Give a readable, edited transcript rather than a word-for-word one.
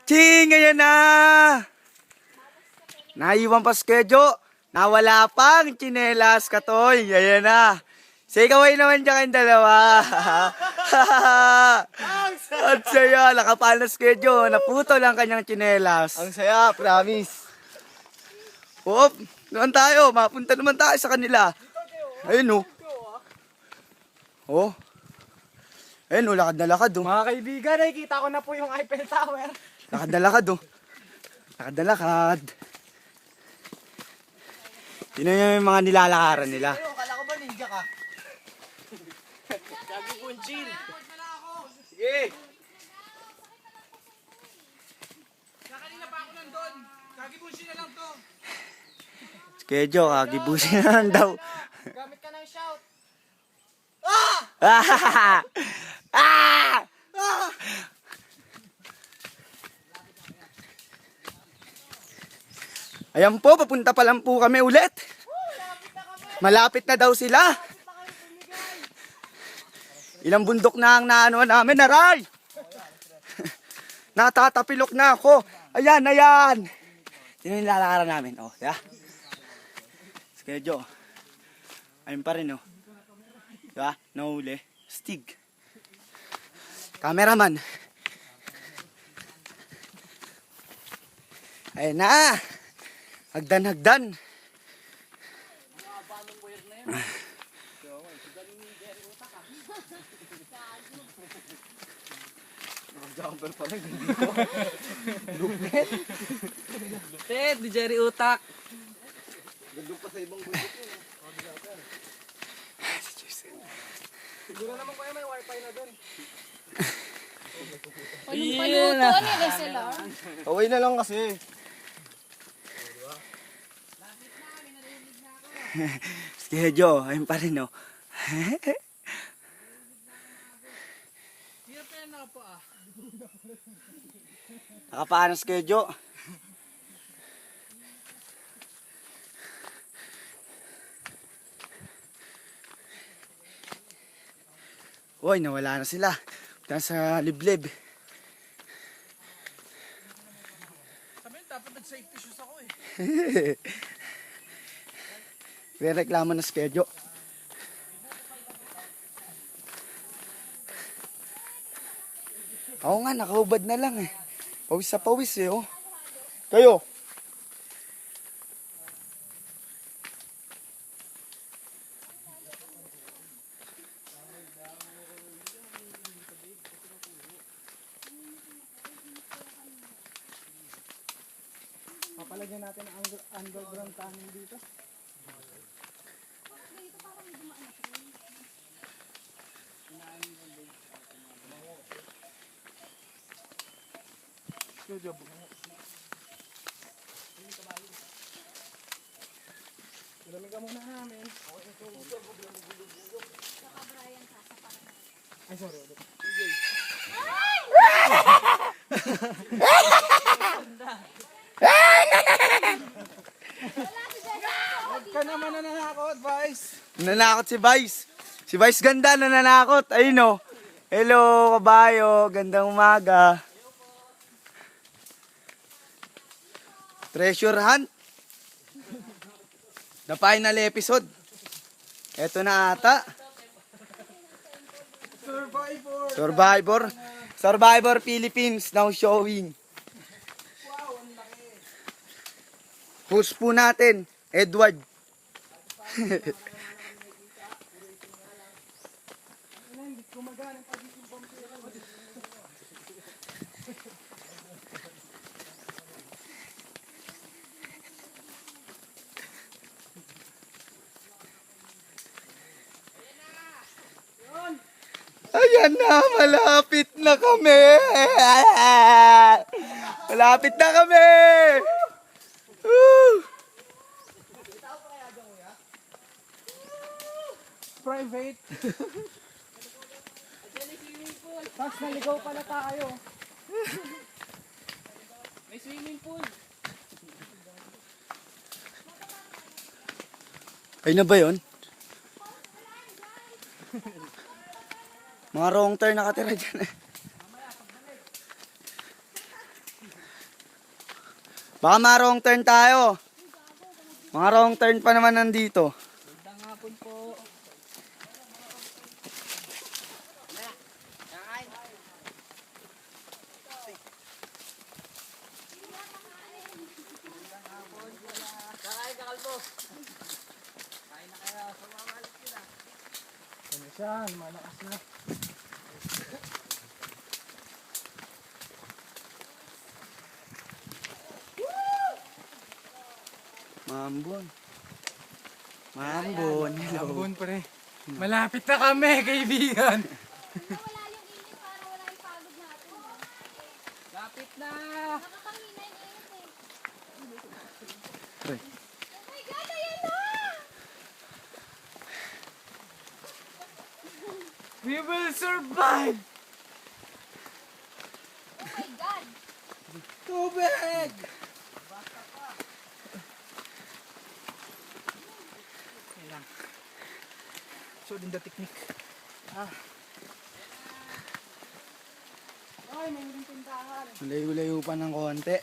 Ching! Ayan na! Naiwan pa schedule. Nawala pang tsinelas, katoy. Ayan na. Say kaway naman dyan kayong dalawa. At saya, nakapal na schedule. Naputo lang kanyang tsinelas. Ang saya, promise. Hop, naman tayo. Mapunta naman tayo sa kanila. Ayun oh. Oh. Ayun oh, lakad na lakad oh. Mga kaibigan, nakikita ko na po yung Eiffel Tower. Lakad na lakad oh. Lakad na lakad. Tingnan nyo yung mga nilalakaran nila. Pero, kala ko ba ninja ka? Gagi punchil. Sige. Kanina pa ako nandun. Kagibusin na lang to. Schedule, kagibusin na lang daw. Gamit ka ng shout. Ah! Ah! Ayan po, papunta pa lang po kami ulit. Malapit na daw sila. Ilang bundok na ang naano namin, aray! Natatapilok na ako. Ayan, ayan. Sino yung lalakaran namin? Oh, yeah. Schedule. Ayun pa rin, oh. Diba? Nahuli. Stig. Cameraman. Ayun na. Hagdan, hagdan. Jumper pala, dito. Lupit, di Jerry Utak. Gandun pa sa ibang bundok yun. Siguro naman kaya may wifi na doon. Anong paluto ni SLR? Okay na lang kasi. Schedule. Ayun pa rin, oh. Hirap na yan na po ah. Nakapaan ang schedule. Uy, nawala na sila. Punta sa liblib. Sabi yun, dapat nag-safety shoes ako eh. May reklamo na schedule. Ako nga, nakaubad na lang eh. Pawis sa pawis eh, oh. Kayo? Papalagyan natin ang underground tunnel dito. Dami ka muna namin. Ay, sorry. Huwag ka naman nananakot, Vice. Nananakot si Vice. Si Vice ganda, nananakot. Ayun oh. Hello, kabayo. Gandang umaga. Treasure hunt. The final episode. Eto na ata. Survivor Philippines now showing. Host po natin, Edward. Ayan na, malapit na kami. Malapit na kami. Woo! Private. Tapos naligaw pala tayo. May swimming pool. Ay na ba yun? Mga wrong turn nakatira dyan eh. Baka ma-wrong turn tayo. Mga wrong turn pa naman nandito. Ano siya, malakas na. Mambon. Mambon. Hello. Ambon pre. Malapit na kami, kaibigan. Wala yung init para wala yung pagod natin. Lapit na. Nakakangina yung init eh. Pre. Oh my God, ayan na! We will survive! Oh my God! Tubig! So din the technique. Layo-layo pa ng konti.